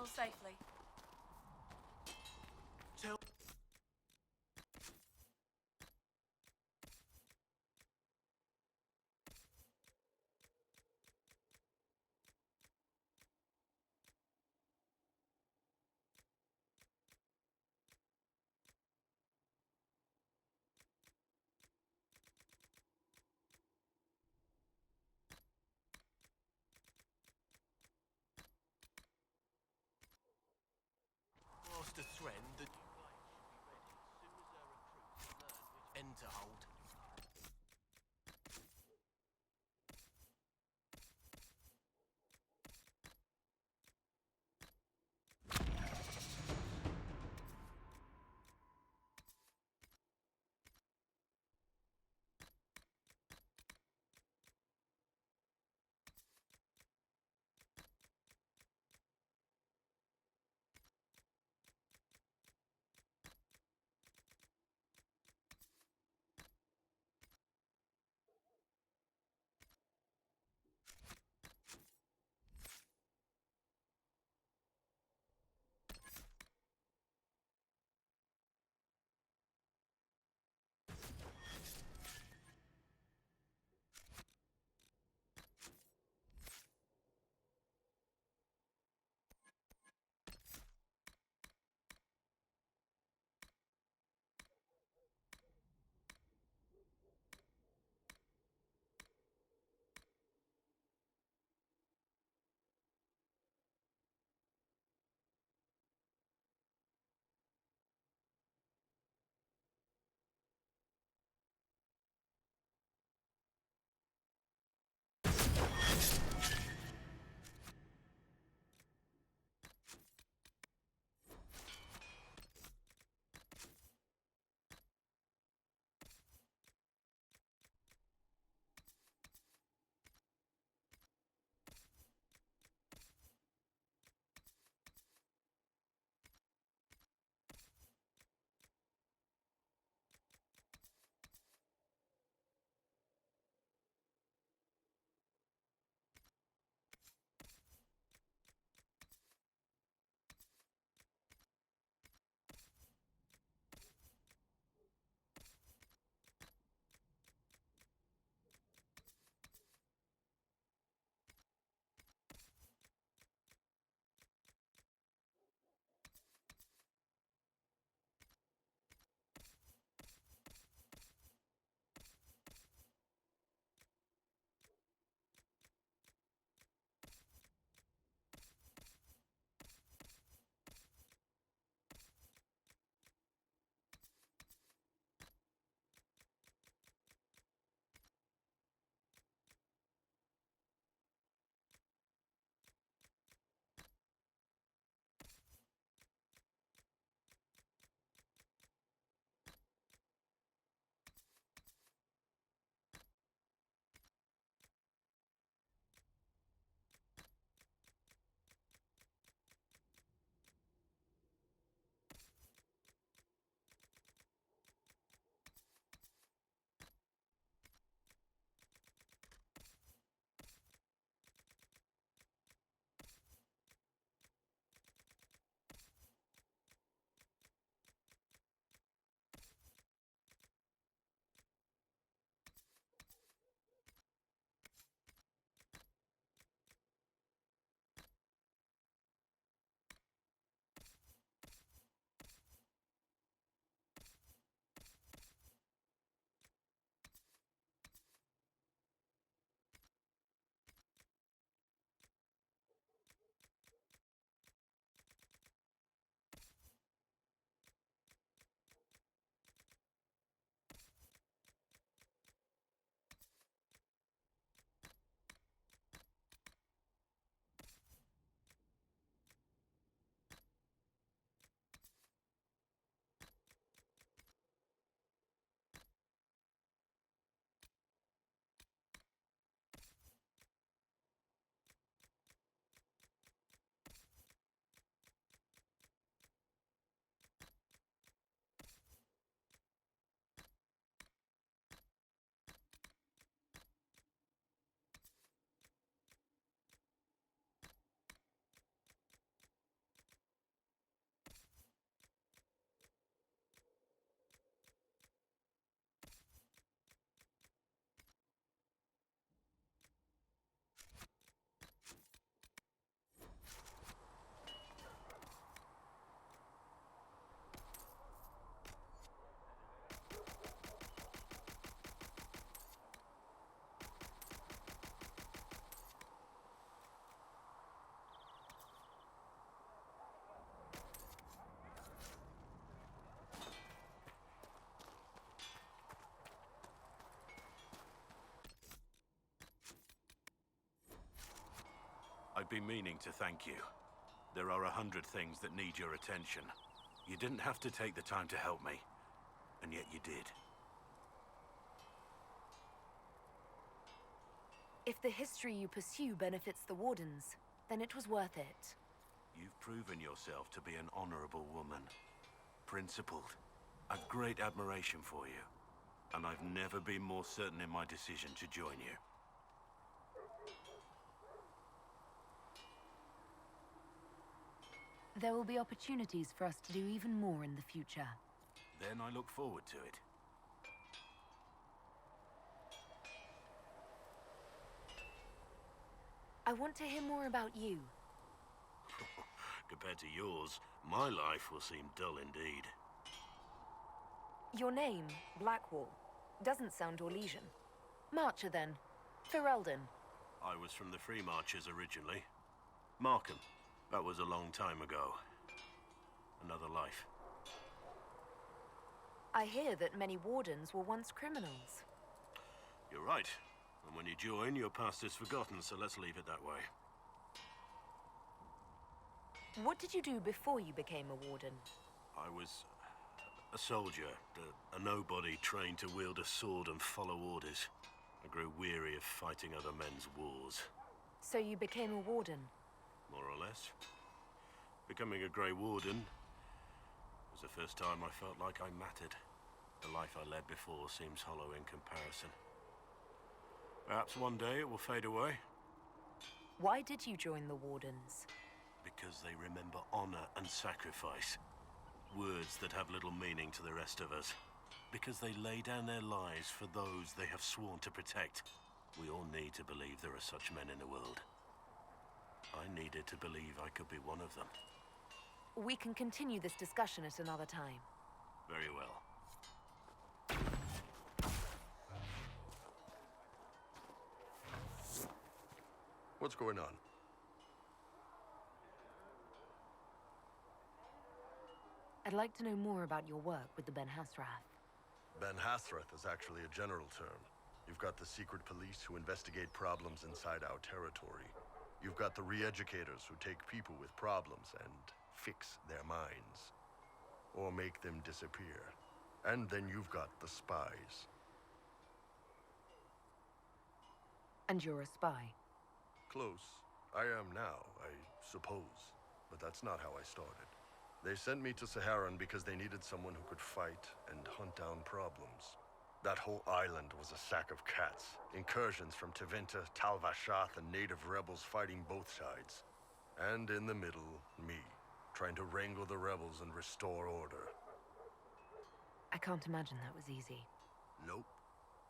travel safely. Tell I've been meaning to thank you. There are 100 things that need your attention. You didn't have to take the time to help me, and yet you did. If the history you pursue benefits the Wardens, then it was worth it. You've proven yourself to be an honorable woman. Principled. I've great admiration for you, and I've never been more certain in my decision to join you. There will be opportunities for us to do even more in the future. Then I look forward to it. I want to hear more about you. Compared to yours, my life will seem dull indeed. Your name, Blackwall, doesn't sound Orlesian. Marcher, then. Ferelden. I was from the Free Marchers originally. Markham. That was a long time ago. Another life. I hear that many Wardens were once criminals. You're right. And when you join, your past is forgotten, so let's leave it that way. What did you do before you became a Warden? I was a soldier, a nobody trained to wield a sword and follow orders. I grew weary of fighting other men's wars. So you became a Warden? More or less. Becoming a Grey Warden was the first time I felt like I mattered. The life I led before seems hollow in comparison. Perhaps one day it will fade away. Why did you join the Wardens? Because they remember honor and sacrifice. Words that have little meaning to the rest of us. Because they lay down their lives for those they have sworn to protect. We all need to believe there are such men in the world. I needed to believe I could be one of them. We can continue this discussion at another time. Very well. What's going on? I'd like to know more about your work with the Ben Hasrath. Ben Hasrath is actually a general term. You've got the secret police who investigate problems inside our territory. You've got the re-educators who take people with problems and fix their minds. Or make them disappear. And then you've got the spies. And you're a spy? Close. I am now, I suppose. But that's not how I started. They sent me to Saharan because they needed someone who could fight and hunt down problems. That whole island was a sack of cats. Incursions from Tevinter, Tal Vashath, and native rebels fighting both sides. And in the middle, me, trying to wrangle the rebels and restore order. I can't imagine that was easy. Nope.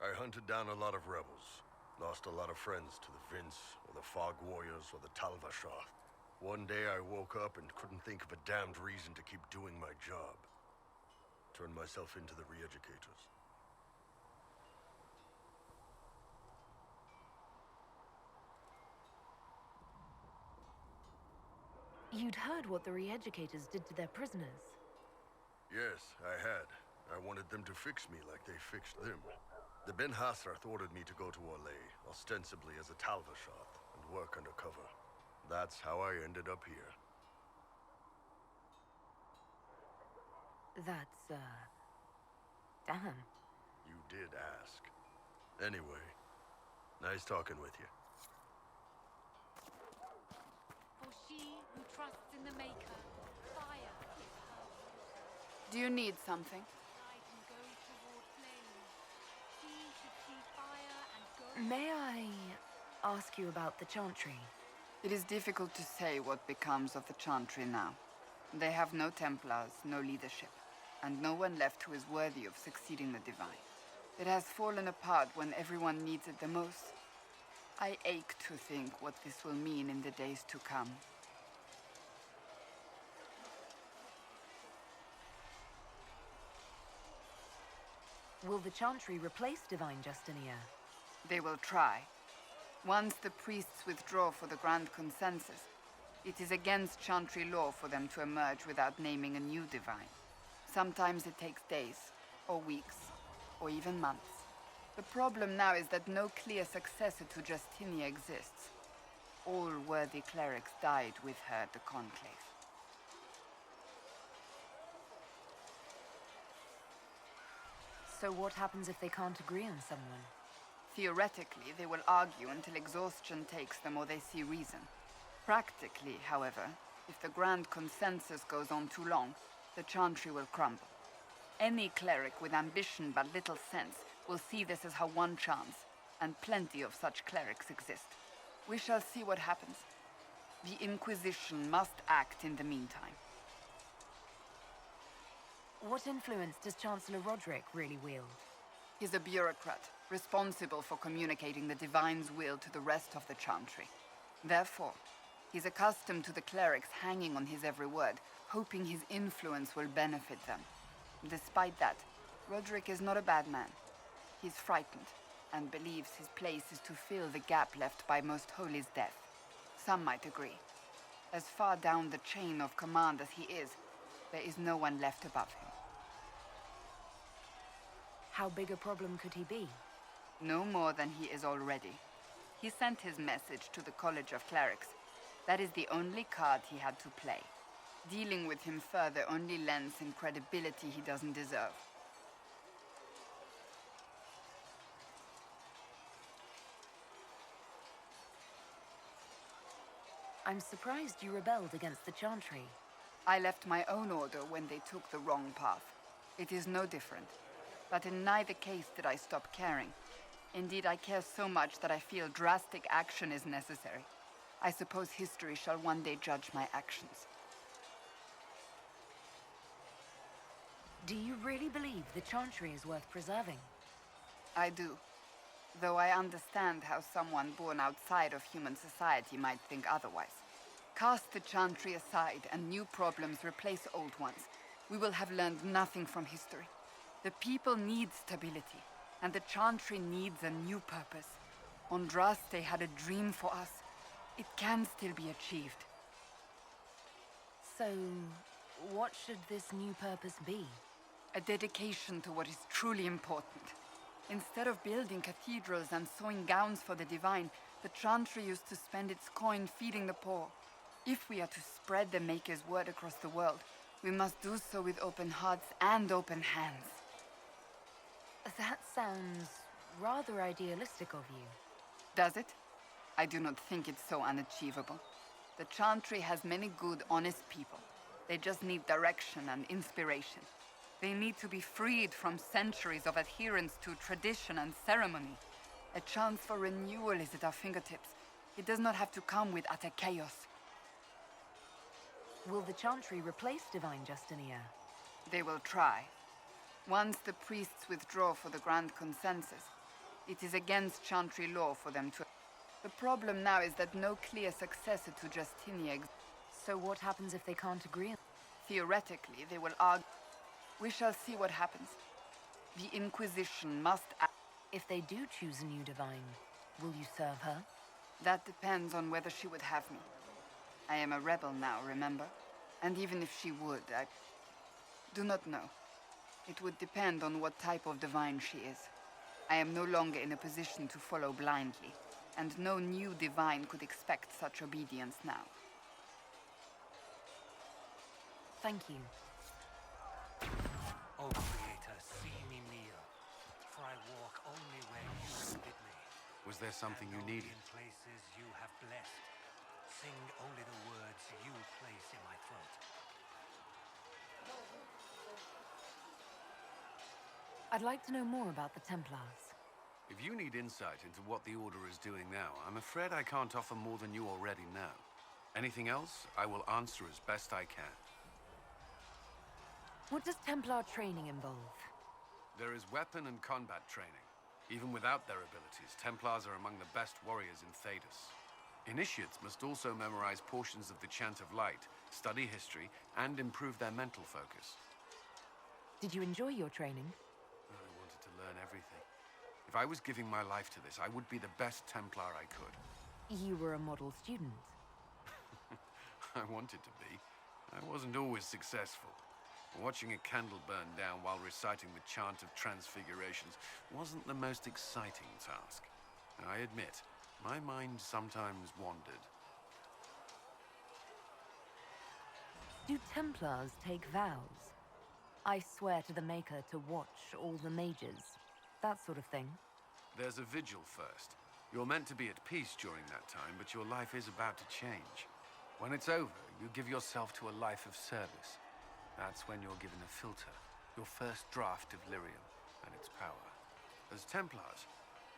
I hunted down a lot of rebels. Lost a lot of friends to the Vince, or the Fog Warriors, or the Tal Vashath. One day I woke up and couldn't think of a damned reason to keep doing my job. Turned myself into the re-educators. You'd heard what the re-educators did to their prisoners. Yes, I had. I wanted them to fix me like they fixed them. The Ben Hasrath ordered me to go to Orlais, ostensibly as a Tal Vashath, and work undercover. That's how I ended up here. That's, damn. You did ask. Anyway, nice talking with you. For she who trusts in the Maker, fire is her. Do you need something? I can go toward flames. She should see fire and go. May I ask you about the Chantry? It is difficult to say what becomes of the Chantry now. They have no Templars, no leadership, and no one left who is worthy of succeeding the Divine. It has fallen apart when everyone needs it the most. I ache to think what this will mean in the days to come. Will the Chantry replace Divine Justinia? They will try. Once the priests withdraw for the Grand Consensus, it is against Chantry law for them to emerge without naming a new Divine. Sometimes it takes days, or weeks, or even months. The problem now is that no clear successor to Justinia exists. All worthy clerics died with her at the Conclave. So what happens if they can't agree on someone? Theoretically, they will argue until exhaustion takes them or they see reason. Practically, however, if the grand consensus goes on too long, the Chantry will crumble. Any cleric with ambition but little sense will see this as her one chance, and plenty of such clerics exist. We shall see what happens. The Inquisition must act in the meantime. What influence does Chancellor Roderick really wield? He's a bureaucrat, responsible for communicating the Divine's will to the rest of the Chantry. Therefore, he's accustomed to the clerics hanging on his every word, hoping his influence will benefit them. Despite that, Roderick is not a bad man. He's frightened, and believes his place is to fill the gap left by Most Holy's death. Some might agree. As far down the chain of command as he is, there is no one left above him. How big a problem could he be? No more than he is already. He sent his message to the College of Clerics. That is the only card he had to play. Dealing with him further only lends him credibility he doesn't deserve. I'm surprised you rebelled against the Chantry. I left my own order when they took the wrong path. It is no different. But in neither case did I stop caring. Indeed, I care so much that I feel drastic action is necessary. I suppose history shall one day judge my actions. Do you really believe the Chantry is worth preserving? I do. Though I understand how someone born outside of human society might think otherwise. Cast the Chantry aside and new problems replace old ones. We will have learned nothing from history. The people need stability, and the Chantry needs a new purpose. Andraste had a dream for us. It can still be achieved. So, what should this new purpose be? A dedication to what is truly important. Instead of building cathedrals and sewing gowns for the Divine, the Chantry used to spend its coin feeding the poor. If we are to spread the Maker's word across the world, we must do so with open hearts and open hands. That sounds rather idealistic of you. Does it? I do not think it's so unachievable. The Chantry has many good, honest people. They just need direction and inspiration. They need to be freed from centuries of adherence to tradition and ceremony. A chance for renewal is at our fingertips. It does not have to come with utter chaos. Will the Chantry replace Divine Justinia? They will try. Once the priests withdraw for the Grand Consensus, it is against Chantry law for them to... The problem now is that no clear successor to Justinia exists. So what happens if they can't agree? Theoretically, they will argue. We shall see what happens. The Inquisition must act. If they do choose a new Divine, will you serve her? That depends on whether she would have me. I am a rebel now, remember? And even if she would, I do not know. It would depend on what type of Divine she is. I am no longer in a position to follow blindly, and no new Divine could expect such obedience now. Thank you. O Creator, see me kneel, for I walk only where you bid me. Was there something you And only needed? in places you have blessed. Sing only the words you place in my throat. I'd like to know more about the Templars. If you need insight into what the Order is doing now, I'm afraid I can't offer more than you already know. Anything else, I will answer as best I can. What does Templar training involve? There is weapon and combat training. Even without their abilities, Templars are among the best warriors in Thedas. Initiates must also memorize portions of the Chant of Light, study history, and improve their mental focus. Did you enjoy your training? I wanted to learn everything. If I was giving my life to this, I would be the best Templar I could. You were a model student. I wanted to be. I wasn't always successful. Watching a candle burn down while reciting the Chant of Transfigurations wasn't the most exciting task. I admit, my mind sometimes wandered. Do Templars take vows? I swear to the Maker to watch all the mages. That sort of thing. There's a vigil first. You're meant to be at peace during that time, but your life is about to change. When it's over, you give yourself to a life of service. That's when you're given a filter, your first draft of lyrium and its power. As Templars,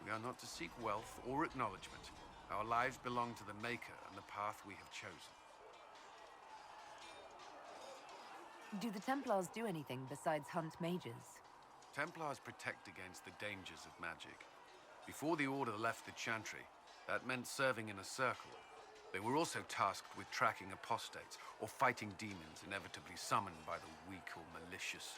we are not to seek wealth or acknowledgement. Our lives belong to the Maker and the path we have chosen. Do the Templars do anything besides hunt mages? Templars protect against the dangers of magic. Before the Order left the Chantry, that meant serving in a circle. They were also tasked with tracking apostates or fighting demons inevitably summoned by the weak or malicious.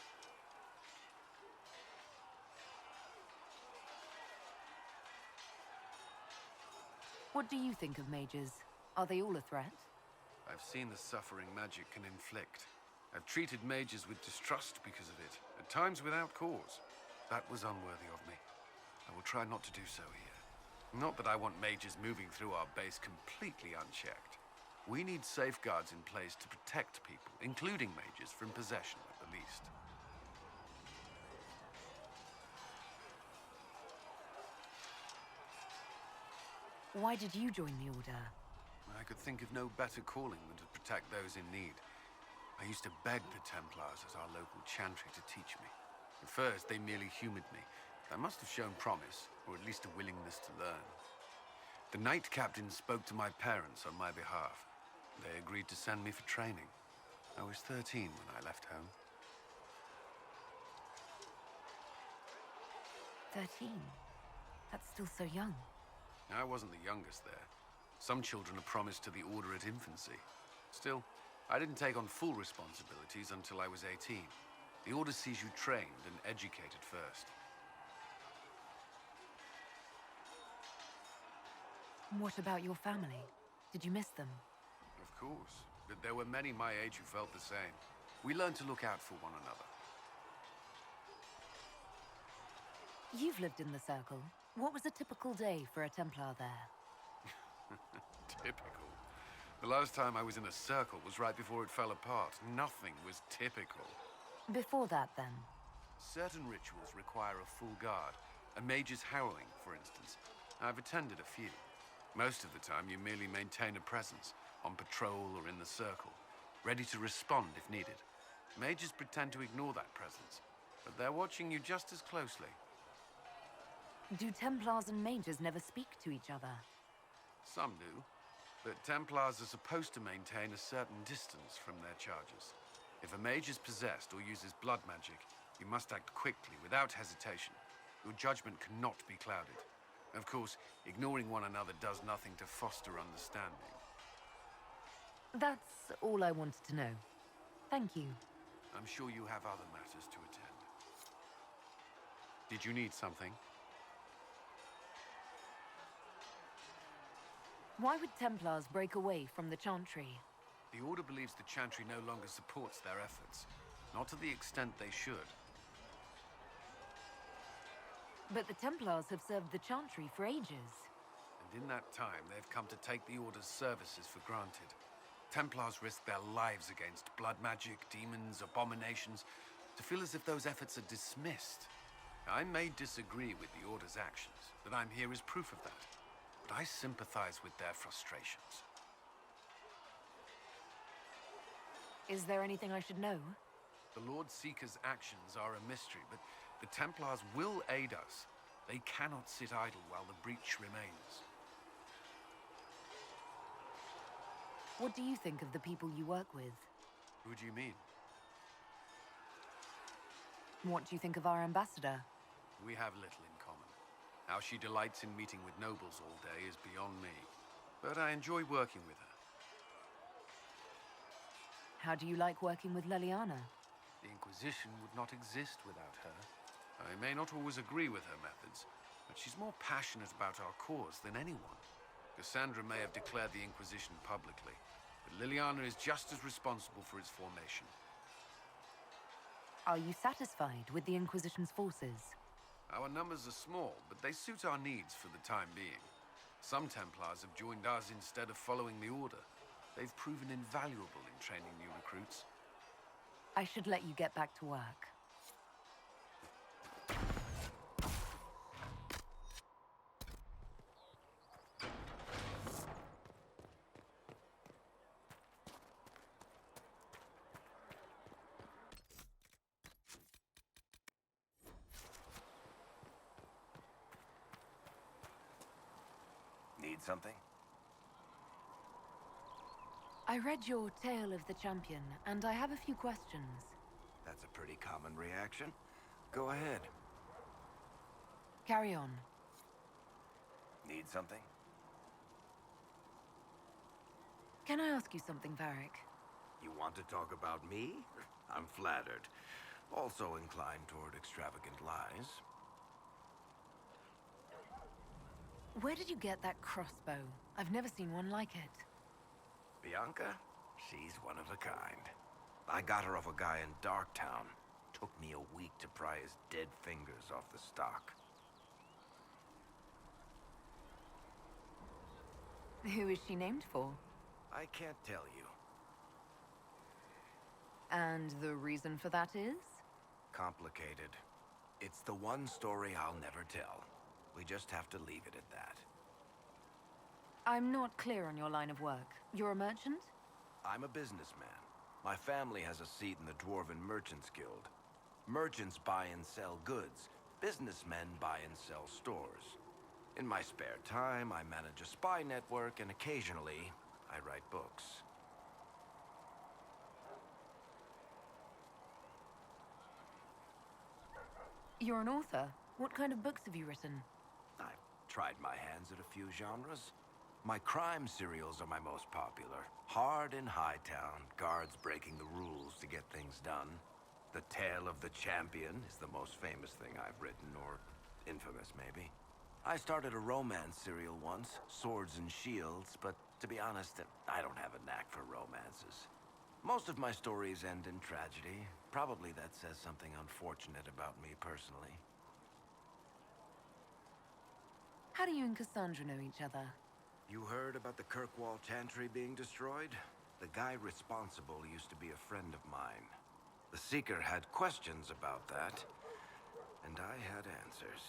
What do you think of mages? Are they all a threat? I've seen the suffering magic can inflict. I've treated mages with distrust because of it, at times without cause. That was unworthy of me. I will try not to do so here. Not that I want mages moving through our base completely unchecked. We need safeguards in place to protect people, including mages, from possession at the least. Why did you join the Order? I could think of no better calling than to protect those in need. I used to beg the Templars at our local chantry to teach me. At first, they merely humored me. I must have shown promise, or at least a willingness to learn. The Knight Captain spoke to my parents on my behalf. They agreed to send me for training. I was 13 when I left home. 13? That's still so young. I wasn't the youngest there. Some children are promised to the Order at infancy. Still, I didn't take on full responsibilities until I was 18. The Order sees you trained and educated first. What about your family? Did you miss them? Of course, but there were many my age who felt the same. We learned to look out for one another. You've lived in the Circle. What was a typical day for a Templar there? Typical. The last time I was in a circle was right before it fell apart. Nothing was typical. Before that, then? Certain rituals require a full guard. A mage's harrowing, for instance. I've attended a few. Most of the time, you merely maintain a presence, on patrol or in the circle, ready to respond if needed. Mages pretend to ignore that presence, but they're watching you just as closely. Do Templars and mages never speak to each other? Some do, but Templars are supposed to maintain a certain distance from their charges. If a mage is possessed or uses blood magic, you must act quickly, without hesitation. Your judgment cannot be clouded. Of course, ignoring one another does nothing to foster understanding. That's all I wanted to know. Thank you. I'm sure you have other matters to attend. Did you need something? Why would Templars break away from the Chantry? The Order believes the Chantry no longer supports their efforts. Not to the extent they should. But the Templars have served the Chantry for ages. And in that time, they've come to take the Order's services for granted. Templars risk their lives against blood magic, demons, abominations, to feel as if those efforts are dismissed. I may disagree with the Order's actions. That I'm here is proof of that. But I sympathize with their frustrations. Is there anything I should know? The Lord Seeker's actions are a mystery, but the Templars will aid us. They cannot sit idle while the breach remains. What do you think of the people you work with? Who do you mean? What do you think of our ambassador? We have little in common. How she delights in meeting with nobles all day is beyond me. But I enjoy working with her. How do you like working with Leliana? The Inquisition would not exist without her. I may not always agree with her methods, but she's more passionate about our cause than anyone. Cassandra may have declared the Inquisition publicly, but Liliana is just as responsible for its formation. Are you satisfied with the Inquisition's forces? Our numbers are small, but they suit our needs for the time being. Some Templars have joined us instead of following the Order. They've proven invaluable in training new recruits. I should let you get back to work. Need something? I read your Tale of the Champion, and I have a few questions. That's a pretty common reaction. Go ahead. Carry on. Need something? Can I ask you something, Varric? You want to talk about me? I'm flattered. Also inclined toward extravagant lies. Where did you get that crossbow? I've never seen one like it. Bianca? She's one of a kind. I got her off a guy in Darktown. Took me a week to pry his dead fingers off the stock. Who is she named for? I can't tell you. And the reason for that is? Complicated. It's the one story I'll never tell. We just have to leave it at that. I'm not clear on your line of work. You're a merchant? I'm a businessman. My family has a seat in the Dwarven Merchants Guild. Merchants buy and sell goods. Businessmen buy and sell stores. In my spare time, I manage a spy network, and occasionally, I write books. You're an author. What kind of books have you written? I've tried my hands at a few genres. My crime serials are my most popular. Hard in Hightown, guards breaking the rules to get things done. The Tale of the Champion is the most famous thing I've written, or infamous maybe. I started a romance serial once, Swords and Shields, but to be honest, I don't have a knack for romances. Most of my stories end in tragedy. Probably that says something unfortunate about me personally. How do you and Cassandra know each other? You heard about the Kirkwall Chantry being destroyed? The guy responsible used to be a friend of mine. The Seeker had questions about that, and I had answers.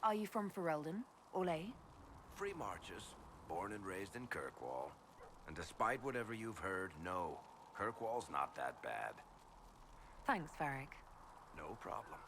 Are you from Ferelden? Orlais? Free marches, born and raised in Kirkwall. And despite whatever you've heard, no, Kirkwall's not that bad. Thanks, Varric. No problem.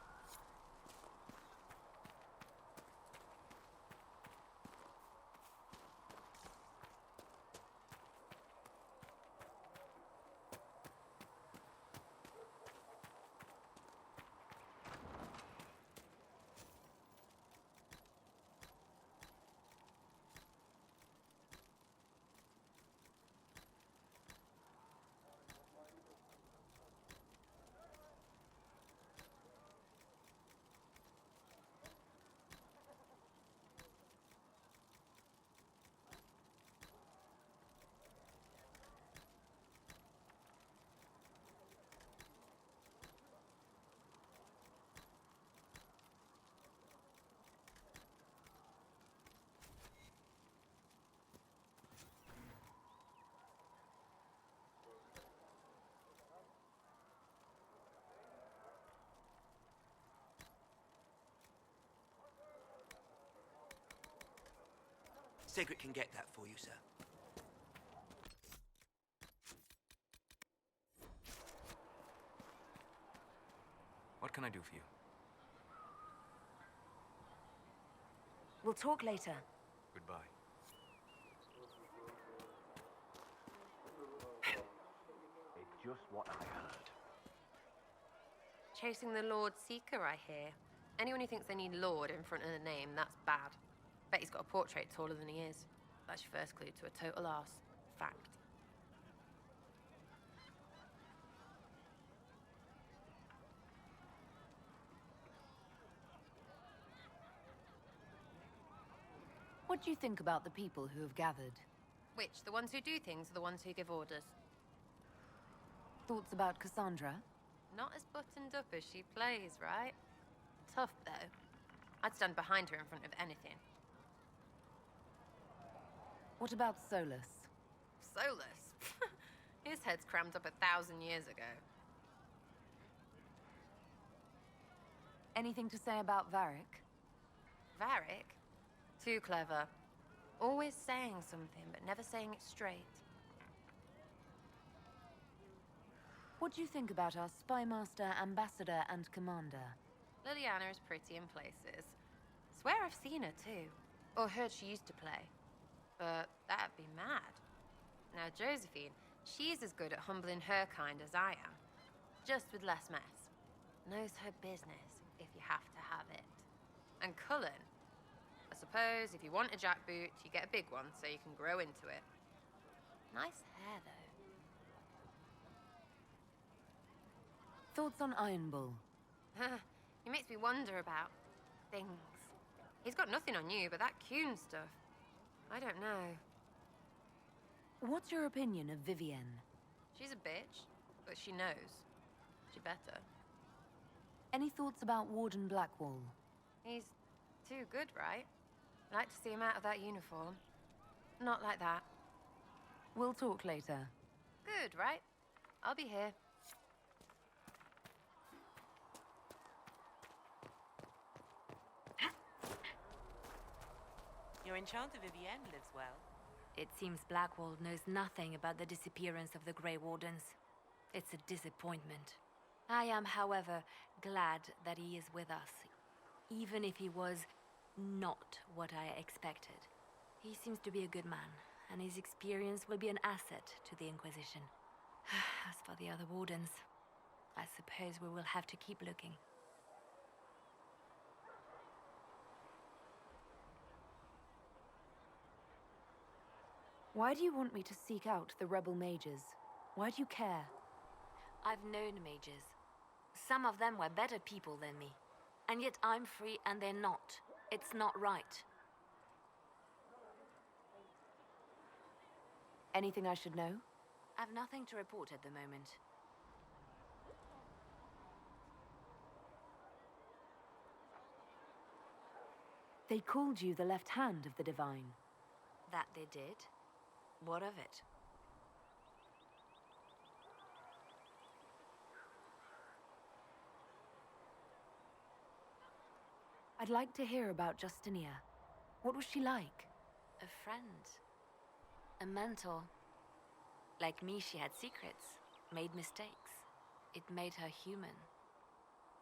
Sigrid can get that for you, sir. What can I do for you? We'll talk later. Goodbye. It's just what I heard. Chasing the Lord Seeker, I hear. Anyone who thinks they need Lord in front of the name, that's bad. Bet he's got a portrait taller than he is. That's your first clue to a total arse. Fact. What do you think about the people who have gathered? Which, the ones who do things or the ones who give orders? Thoughts about Cassandra? Not as buttoned up as she plays, right? Tough, though. I'd stand behind her in front of anything. What about Solus? Solus? His head's crammed up 1,000 years ago. Anything to say about Varric? Varric? Too clever. Always saying something, but never saying it straight. What do you think about our spymaster, ambassador, and commander? Liliana is pretty in places. Swear I've seen her too. Or heard she used to play. But that'd be mad. Now Josephine, she's as good at humbling her kind as I am. Just with less mess. Knows her business, if you have to have it. And Cullen, I suppose if you want a jackboot, you get a big one so you can grow into it. Nice hair, though. Thoughts on Iron Bull? He makes me wonder about things. He's got nothing on you, but that Kuhn stuff, I don't know. What's your opinion of Vivienne? She's a bitch, but she knows. She better. Any thoughts about Warden Blackwall? He's too good, right? I'd like to see him out of that uniform. Not like that. We'll talk later. Good, right? I'll be here. Your enchanter Vivienne lives well. It seems Blackwall knows nothing about the disappearance of the Grey Wardens. It's a disappointment. I am, however, glad that he is with us, even if he was not what I expected. He seems to be a good man, and his experience will be an asset to the Inquisition. As for the other Wardens, I suppose we will have to keep looking. Why do you want me to seek out the rebel mages? Why do you care? I've known mages. Some of them were better people than me. And yet I'm free and they're not. It's not right. Anything I should know? I've nothing to report at the moment. They called you the left hand of the Divine. That they did? What of it? I'd like to hear about Justinia. What was she like? A friend. A mentor. Like me, she had secrets, made mistakes. It made her human.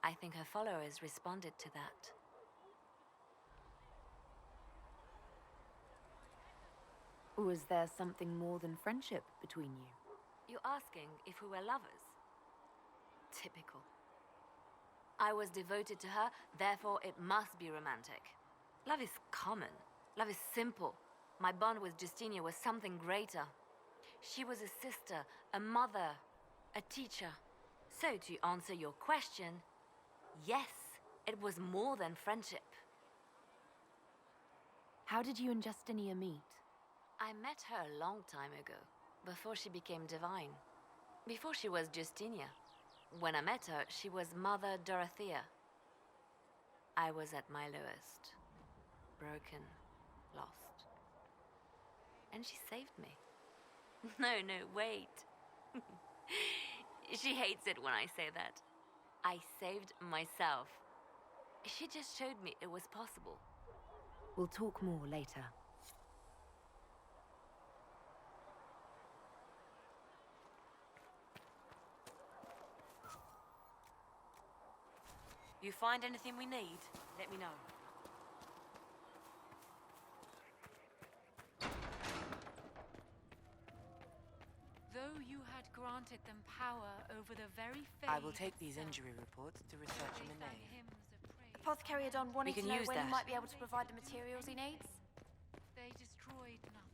I think her followers responded to that. Was there something more than friendship between you? You're asking if we were lovers? Typical. I was devoted to her, therefore it must be romantic. Love is common. Love is simple. My bond with Justinia was something greater. She was a sister, a mother, a teacher. So to answer your question, yes, it was more than friendship. How did you and Justinia meet? I met her a long time ago, before she became divine. Before she was Justinia. When I met her, she was Mother Dorothea. I was at my lowest. Broken, lost. And she saved me. No, wait. She hates it when I say that. I saved myself. She just showed me it was possible. We'll talk more later. You find anything we need, let me know. Though you had granted them power over the very fate I will take these itself, injury reports to research in the they sang nave. hymns of praise. Apothecary Adon wanted We to can know use when he that. might be able to provide the materials he needs. They destroyed nothing.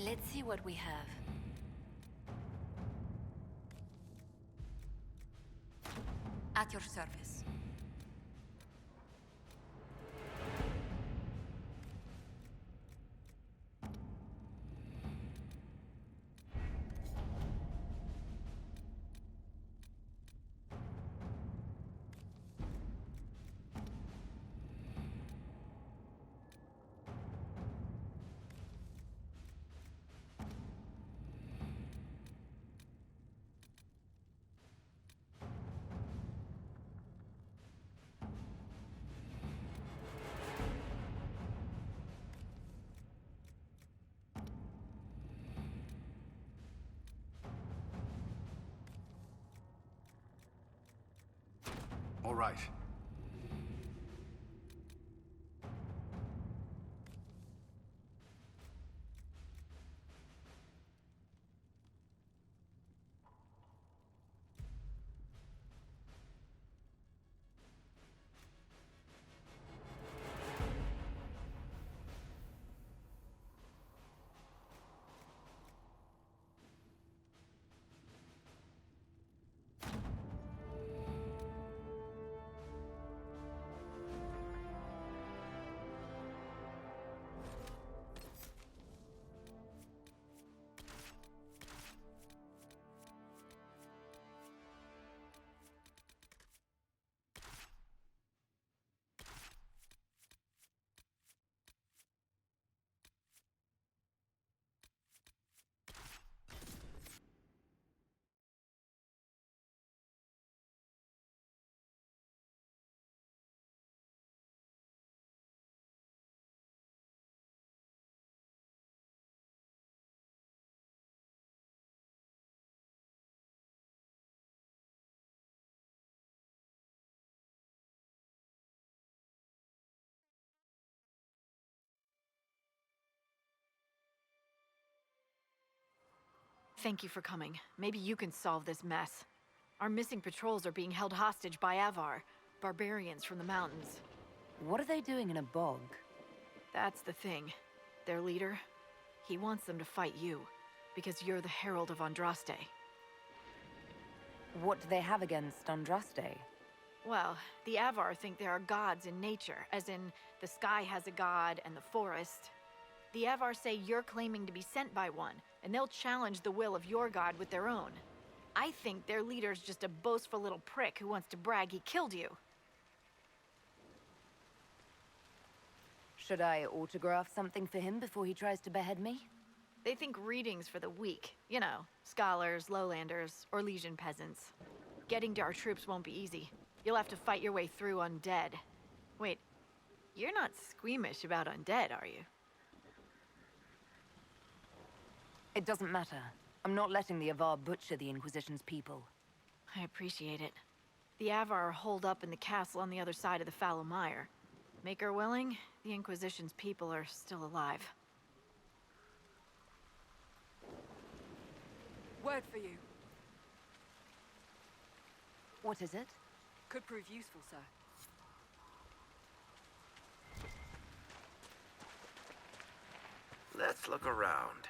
Let's see what we have. At your service. All right. Thank you for coming. Maybe you can solve this mess. Our missing patrols are being held hostage by Avar, barbarians from the mountains. What are they doing in a bog? That's the thing. Their leader, he wants them to fight you, because you're the Herald of Andraste. What do they have against Andraste? Well, the Avar think there are gods in nature, as in the sky has a god and the forest. The Avar say you're claiming to be sent by one, and they'll challenge the will of your god with their own. I think their leader's just a boastful little prick who wants to brag he killed you. Should I autograph something for him before he tries to behead me? They think readings for the weak. You know, scholars, lowlanders, or legion peasants. Getting to our troops won't be easy. You'll have to fight your way through undead. Wait, you're not squeamish about undead, are you? It doesn't matter. I'm not letting the Avar butcher the Inquisition's people. I appreciate it. The Avar are holed up in the castle on the other side of the fallow mire. Make her willing, the Inquisition's people are still alive. Word for you. What is it? Could prove useful, sir. Let's look around.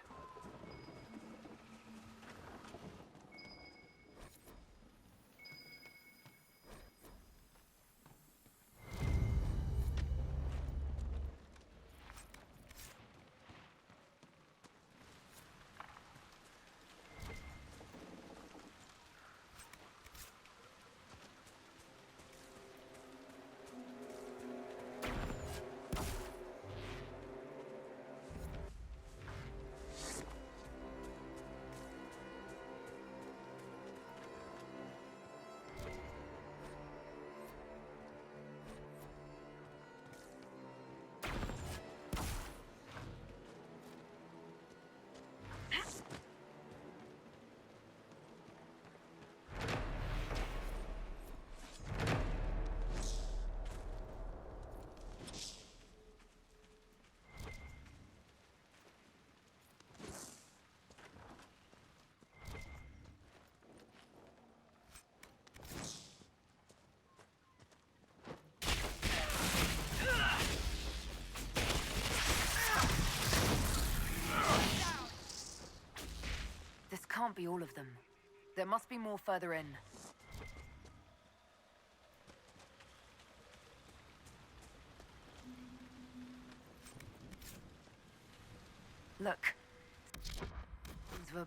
can't be all of them. There must be more further in. Look. These were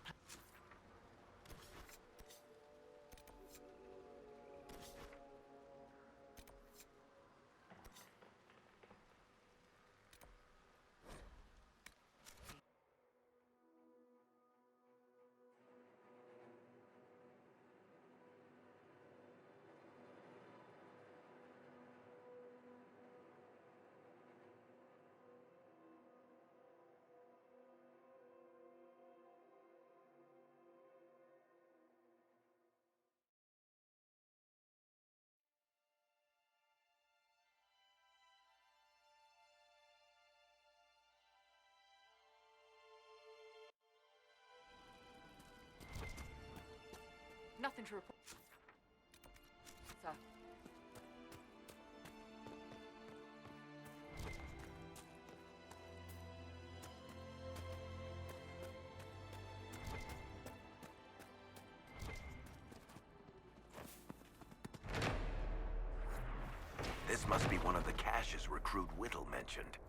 Nothing to report. Sir. This must be one of the caches recruit Whittle mentioned.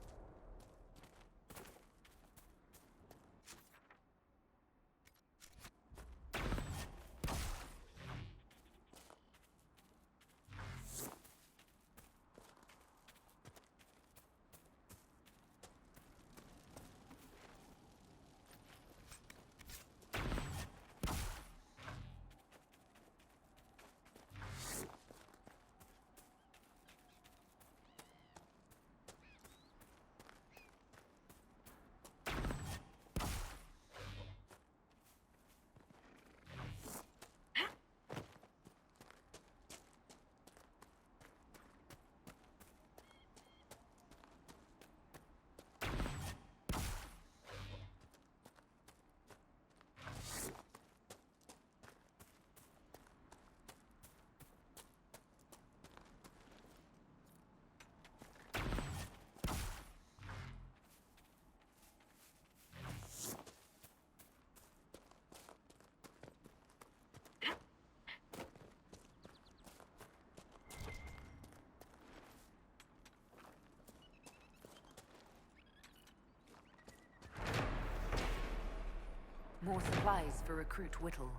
more supplies for Recruit Whittle.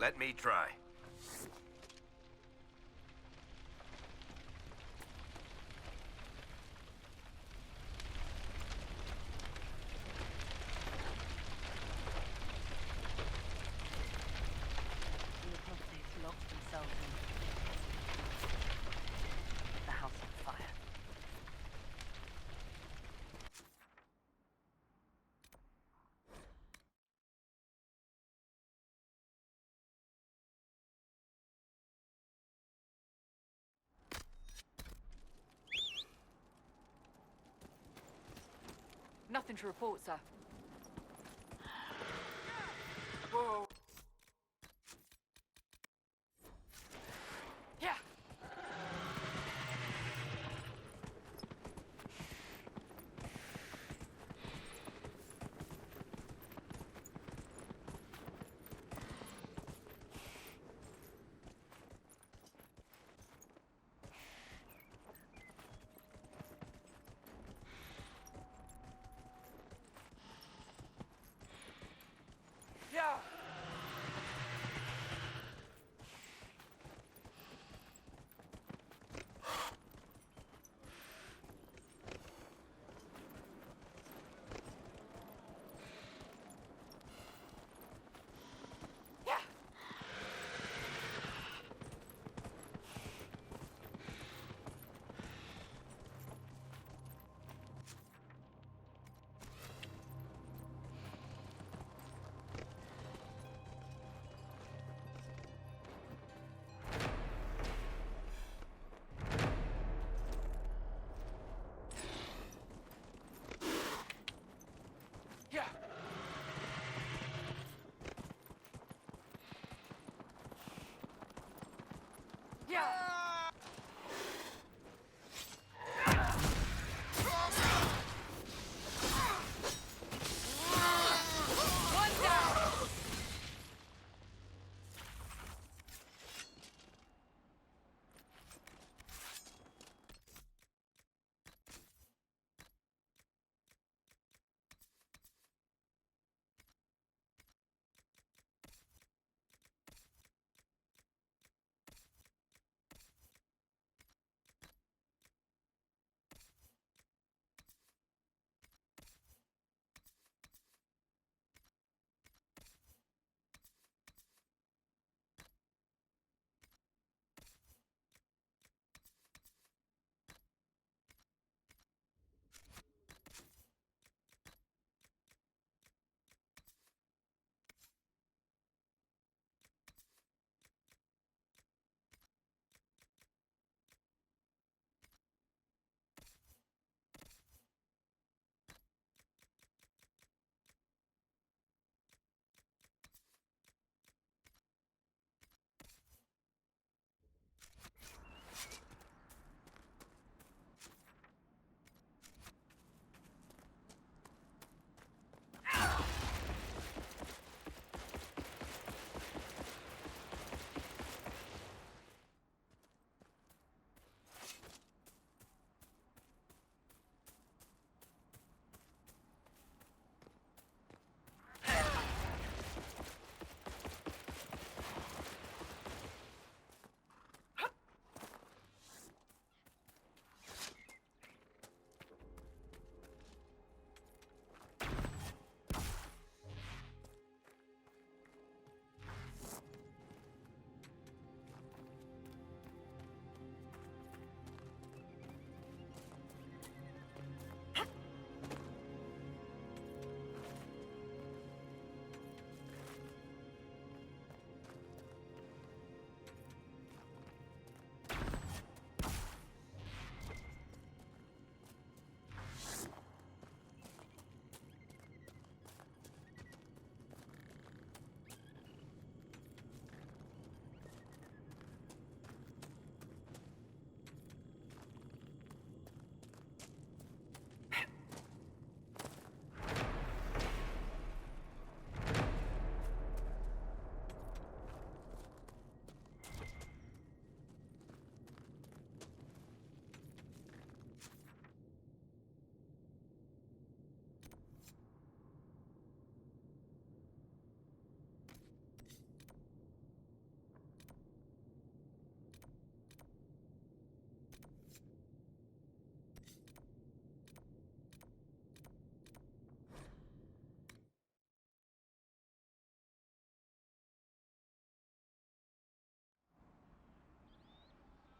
Let me try. Nothing to report, sir. Whoa. Yeah. Yeah. Yeah. Yeah. Yeah. One down.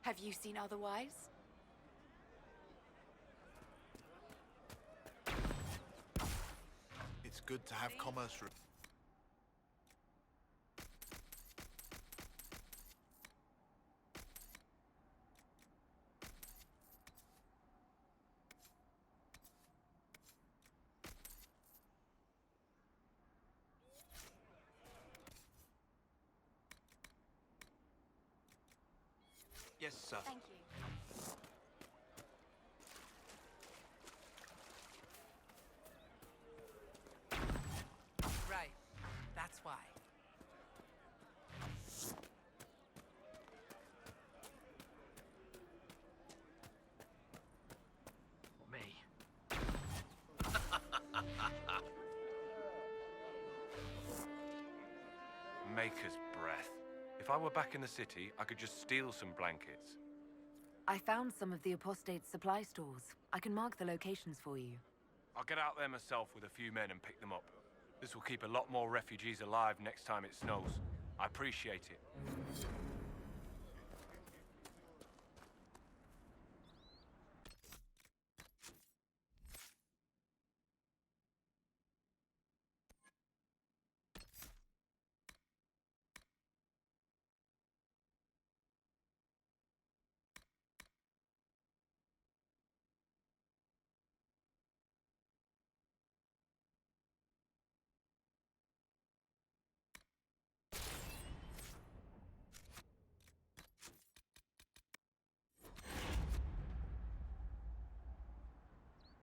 Have you seen otherwise? It's good to have commerce. Yes, sir. Thank you. Right. That's why. Me. Maker's breath. If I were back in the city, I could just steal some blankets. I found some of the apostate's supply stores. I can mark the locations for you. I'll get out there myself with a few men and pick them up. This will keep a lot more refugees alive next time it snows. I appreciate it.